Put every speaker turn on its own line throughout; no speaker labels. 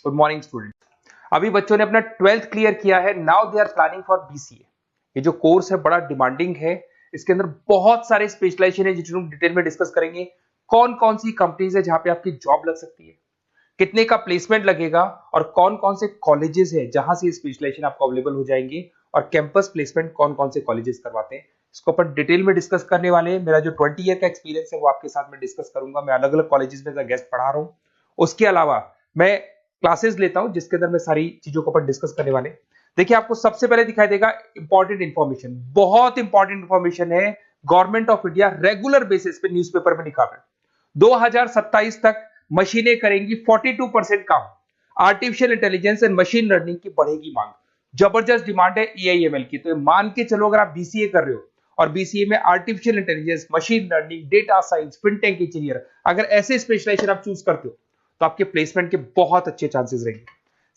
Good morning student. अभी बच्चों ने अपना 12th क्लियर किया है, now they are planning for BCA. ये जो कोर्स है बड़ा डिमांडिंग है, इसके अंदर बहुत सारे स्पेशलाइजेशन है जिनको हम डिटेल में डिस्कस करेंगे। कौन कौन सी कंपनीज है जहां पे आपकी जॉब लग सकती है, कितने का प्लेसमेंट लगेगा और कौन कौन से कॉलेजेस है जहां से स्पेशलाइजेशन आपको अवेलेबल हो जाएंगे और कैंपस प्लेसमेंट कौन कौन से कॉलेजेस करवाते हैं, इसको अपन डिटेल में डिस्कस करने वाले हैं। मेरा जो 20 ईयर का एक्सपीरियंस है वो आपके साथ में डिस्कस करूंगा। मैं अलग अलग कॉलेजेस में गेस्ट पढ़ा रहा हूँ, उसके अलावा मैं क्लासेस लेता हूं जिसके अंदर मैं सारी चीजों को अपन डिस्कस करने वाले। देखिए, आपको सबसे पहले दिखाई देगा इंपॉर्टेंट इंफॉर्मेशन, बहुत इंपॉर्टेंट इंफॉर्मेशन है। Government of India regular basis पे न्यूज़पेपर में निकाल रहा है 2027 तक मशीनें करेंगी 42% काम। Artificial intelligence and machine learning की बढ़ेगी मांग। जबरदस्त डिमांड है एआईएमएल की। तो मान के चलो, अगर आप बीसीए कर रहे हो और बीसीए में artificial intelligence, machine learning, data science, fintech engineer, अगर ऐसे स्पेशलाइजेशन आप चूज करते हो तो आपके प्लेसमेंट के बहुत अच्छे चांसेस रहेंगे।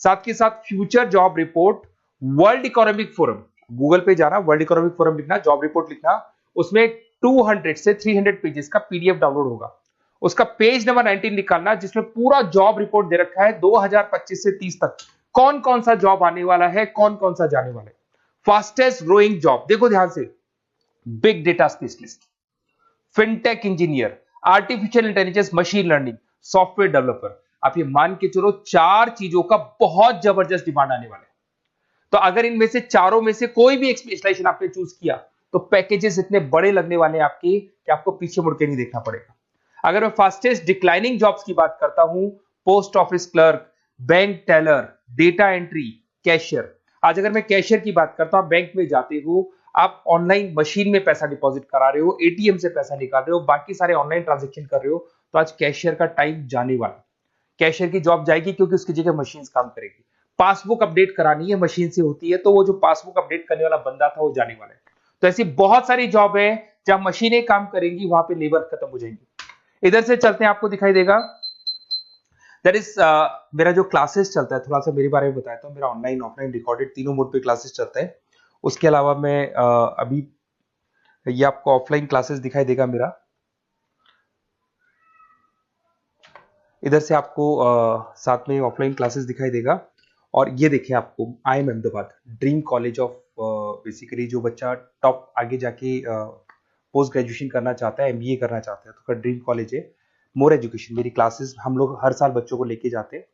साथ के साथ future job report, world economic forum, Google पे जाना, वर्ल्ड इकोनॉमिक फोरम लिखना, जॉब रिपोर्ट लिखना, उसमें 200 से 300 पेजेस का पीडीएफ डाउनलोड होगा। उसका पेज नंबर 19 निकालना, जिसमें पूरा जॉब रिपोर्ट दे रखा है 2025 से 30 तक कौन कौन सा जॉब आने वाला है, कौन कौन सा जाने वाला है। फास्टेस्ट ग्रोइंग जॉब देखो ध्यान से, big data specialist, fintech engineer, artificial intelligence, machine learning, software developer. आप ये मान के चलो 4 चीजों का बहुत जबरदस्त डिमांड आने वाला है। तो अगर इनमें से चारों में से कोई भी एक स्पेशलाइजेशन आपने चूज किया तो पैकेजेस इतने बड़े लगने वाले हैं आपके कि आपको पीछे मुड़ के नहीं देखना पड़ेगा। अगर मैं फास्टेस्ट डिक्लाइनिंग जॉब्स की बात करता हूं, post office clerk, bank teller, data entry, cashier. आज अगर मैं कैशियर की बात करता हूं, बैंक में जाते हो, आप ऑनलाइन मशीन में पैसा डिपॉजिट करा रहे हो, एटीएम से पैसा निकाल रहे हो, बाकी सारे ऑनलाइन ट्रांजेक्शन कर रहे हो, तो आज कैशियर का टाइम जाने वाला। कैशियर की जॉब जाएगी क्योंकि उसकी जगह मशीन काम करेगी। पासबुक अपडेट करानी है, मशीन से होती है, तो वो जो पासबुक अपडेट करने वाला बंदा था वो जाने वाला है। तो ऐसी बहुत सारी जॉब है जहां मशीनें काम करेंगी, वहां पे लेबर खत्म हो जाएंगी। इधर से चलते हैं, आपको दिखाई देगा दैट इज मेरा जो क्लासेस चलता है, थोड़ा सा मेरे बारे में बताता हूँ। मेरा ऑनलाइन ऑफलाइन रिकॉर्डेड तीनों मोड पे क्लासेस चलता है। उसके अलावा मैं अभी ये आपको ऑफलाइन क्लासेस दिखाई देगा मेरा। इधर से आपको साथ में ऑफलाइन क्लासेस दिखाई देगा। और ये देखिए, आपको IIM Ahmedabad, dream college of, basically जो बच्चा टॉप आगे जाके पोस्ट ग्रेजुएशन करना चाहता है, एमबीए करना चाहता है, तो उसका ड्रीम कॉलेज है। मोर एजुकेशन, मेरी क्लासेस हम लोग हर साल बच्चों को लेके जाते हैं।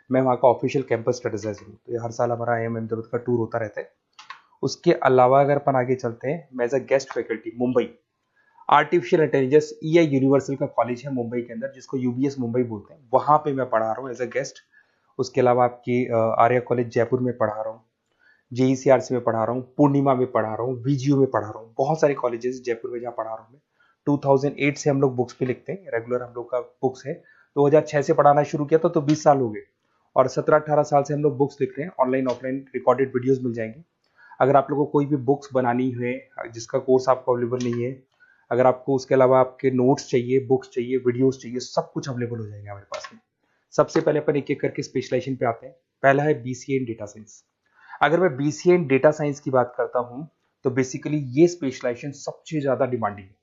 मैं वहाँ का ऑफिशियल कैंपस स्ट्रेटेजाइजर हूँ, तो ये हर साल हमारा IIM अहमदाबाद का टूर होता रहता है। उसके अलावा अगर अपन आगे चलते हैं, मैं as a guest faculty Mumbai artificial intelligence EI universal का कॉलेज है मुंबई के अंदर, जिसको यूबीएस मुंबई बोलते हैं, वहां पे मैं पढ़ा रहा हूँ एज अ गेस्ट। उसके अलावा आपकी आर्या कॉलेज जयपुर में पढ़ा रहा हूँ, JECRC में पढ़ा रहा हूँ, पूर्णिमा में पढ़ा रहा हूँ, VGU में पढ़ा रहा हूँ। बहुत सारे कॉलेजेस जयपुर में जहाँ पढ़ा रहा हूँ मैं। 2008 से हम लोग बुक्स पे लिखते हैं, रेगुलर हम लोग का बुक्स है। 2006 से पढ़ाना शुरू किया था, तो 20 साल हो गए। और 17-18 साल से हम लोग बुक्स लिख रहे हैं, ऑनलाइन ऑफलाइन रिकॉर्डेड वीडियोस मिल जाएंगे। अगर आप लोगों को कोई भी बुक्स बनानी है जिसका कोर्स आपको अवेलेबल नहीं है, अगर आपको उसके अलावा आपके नोट्स चाहिए, बुक्स चाहिए, वीडियोस चाहिए, सब कुछ अवेलेबल हो जाएगा हमारे पास में। सबसे पहले अपन एक एक करके स्पेशलाइजेशन पे आते हैं। पहला है बीसीए इन डेटा साइंस। अगर मैं बीसीए इन डेटा साइंस की बात करता हूं तो बेसिकली ये स्पेशलाइजेशन सबसे ज्यादा डिमांडिंग है।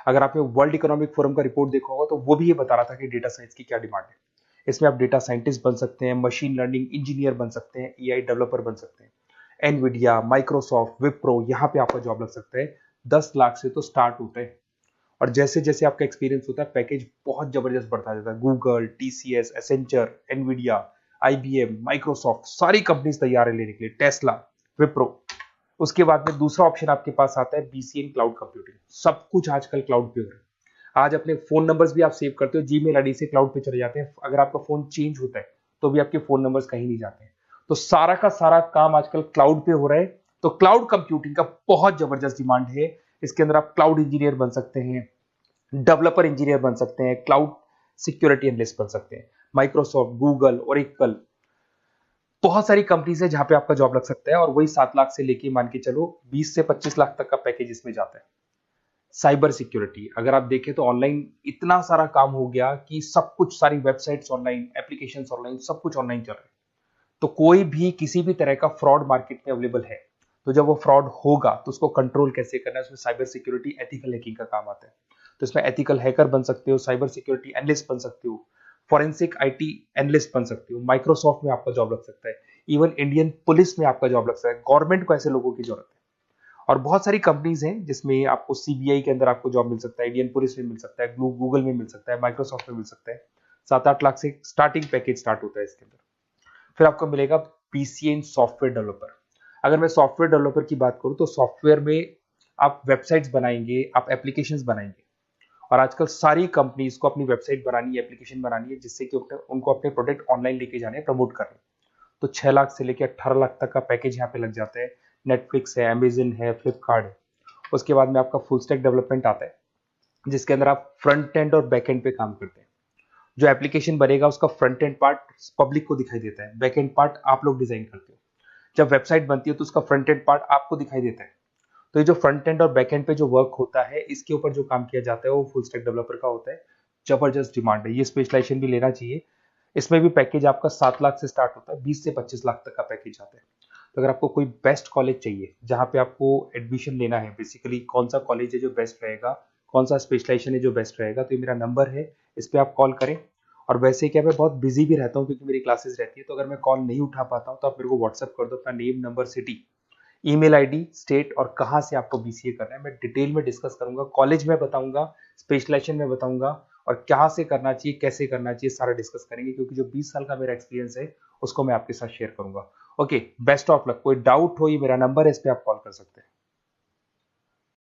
अगर आपने वर्ल्ड इकोनॉमिक फोरम का रिपोर्ट देखा होगा तो वो भी ये बता रहा था कि डेटा साइंस की क्या डिमांड है। इसमें आप डेटा साइंटिस्ट बन सकते हैं, मशीन लर्निंग इंजीनियर बन सकते हैं, एआई डेवलपर बन सकते हैं। एनवीडिया, माइक्रोसॉफ्ट, विप्रो, यहाँ पे आपका जॉब लग सकता है। 10 लाख से तो स्टार्ट होते हैं, और जैसे जैसे आपका एक्सपीरियंस होता है पैकेज बहुत जबरदस्त बढ़ता जाता है। Google, TCS, Accenture, Nvidia, IBM, Microsoft, सारी कंपनीज तैयार है लेने के लिए, टेस्ला, विप्रो। उसके बाद में दूसरा ऑप्शन आपके पास आता है बीसीए इन क्लाउड कंप्यूटिंग। सब कुछ आजकल क्लाउड पे हो रहा है। आज अपने फोन नंबर्स भी आप सेव करते हो, जीमेल आईडी से क्लाउड पे चले जाते हैं। अगर आपका फोन चेंज होता है तो भी आपके फोन नंबर्स कहीं नहीं जाते हैं। तो सारा का सारा काम आजकल क्लाउड पे हो रहा है। तो क्लाउड कंप्यूटिंग का बहुत जबरदस्त डिमांड है। इसके अंदर आप क्लाउड इंजीनियर बन सकते हैं, डेवलपर इंजीनियर बन सकते हैं, क्लाउड सिक्योरिटी एनालिस्ट बन सकते हैं। माइक्रोसॉफ्ट, गूगल, ओरेकल, बहुत सारी कंपनीज है जहां पे आपका जॉब लग सकता है। और वही 7 लाख से लेके मान के चलो 20 से 25 लाख तक का पैकेज इसमें जाता है। साइबर सिक्योरिटी अगर आप देखें तो ऑनलाइन इतना सारा काम हो गया कि सब कुछ, सारी वेबसाइट्स ऑनलाइन, एप्लीकेशंस ऑनलाइन, सब कुछ ऑनलाइन चल रहा है। तो कोई भी किसी भी तरह का फ्रॉड मार्केट में अवेलेबल है, तो जब वो फ्रॉड होगा तो उसको कंट्रोल कैसे करना है, उसमें साइबर सिक्योरिटी, एथिकल हैकिंग का काम आता है। तो इसमें एथिकल हैकर बन सकते हो, साइबर सिक्योरिटी एनालिस्ट बन सकते हो, फॉरेंसिक आईटी एनालिस्ट बन सकते हो, माइक्रोसॉफ्ट में आपका जॉब लग सकता है, इवन इंडियन पुलिस में आपका जॉब लग सकता है। गवर्नमेंट को ऐसे लोगों की जरूरत है। और बहुत सारी कंपनीज हैं जिसमें आपको सीबीआई के अंदर आपको जॉब मिल सकता है, इंडियन पुलिस में मिल सकता है, गूगल में मिल सकता है, माइक्रोसॉफ्ट में मिल सकता है। 7-8 लाख से स्टार्टिंग पैकेज स्टार्ट होता है इसके अंदर। फिर आपको मिलेगा पीसीए इन सॉफ्टवेयर डेवलपर। अगर मैं सॉफ्टवेयर डेवलपर की बात करूं तो सॉफ्टवेयर में आप वेबसाइट्स बनाएंगे, आप एप्लीकेशंस बनाएंगे। और आजकल सारी कंपनीज को अपनी वेबसाइट बनानी है, एप्लीकेशन बनानी है, जिससे कि उनको अपने प्रोडक्ट ऑनलाइन लेके जाने हैं, प्रमोट करने। तो 6 लाख से लेकर 18 लाख तक का पैकेज यहाँ पे लग जाता है। नेटफ्लिक्स है, अमेजन है, फ्लिपकार्ट है। उसके बाद में आपका फुल स्टैक डेवलपमेंट आता है, जिसके अंदर आप फ्रंट एंड और बैक एंड पे काम करते हैं। जो एप्लीकेशन बनेगा उसका फ्रंट एंड पार्ट पब्लिक को दिखाई देता है, बैक एंड पार्ट आप लोग डिजाइन करते हो। जब वेबसाइट बनती है तो उसका फ्रंट एंड पार्ट आपको दिखाई देता है। तो ये जो फ्रंट एंड और बैक एंड पे जो वर्क होता है, इसके ऊपर जो काम किया जाता है वो फुल स्टैक डेवलपर का होता है। जबरदस्त डिमांड है, ये स्पेशलाइजेशन भी लेना चाहिए। इसमें भी पैकेज आपका 7 लाख से स्टार्ट होता है, 20 से 25 लाख तक का पैकेज आता है। तो अगर आपको कोई बेस्ट कॉलेज चाहिए जहाँ पे आपको एडमिशन लेना है, बेसिकली कौन सा कॉलेज है जो बेस्ट रहेगा, कौन सा स्पेशलाइजेशन है जो बेस्ट रहेगा, तो ये मेरा नंबर है, इस पर आप कॉल करें। और वैसे क्या, मैं बहुत बिजी भी रहता हूँ क्योंकि मेरी क्लासेस रहती है, तो अगर मैं कॉल नहीं उठा पाता हूँ तो आप मेरे को व्हाट्सअप कर दो अपना name, number, city, email ID, state और कहाँ से आपको बीसीए करना है। मैं डिटेल में डिस्कस करूंगा, कॉलेज में बताऊंगा, स्पेशलाइजेशन में बताऊंगा, और कहाँ से करना चाहिए, कैसे करना चाहिए, सारा डिस्कस करेंगे, क्योंकि जो 20 साल का मेरा एक्सपीरियंस है उसको मैं आपके साथ शेयर करूंगा। Okay, best of luck. कोई डाउट हो, ये मेरा नंबर है, इस पर आप कॉल कर सकते हैं।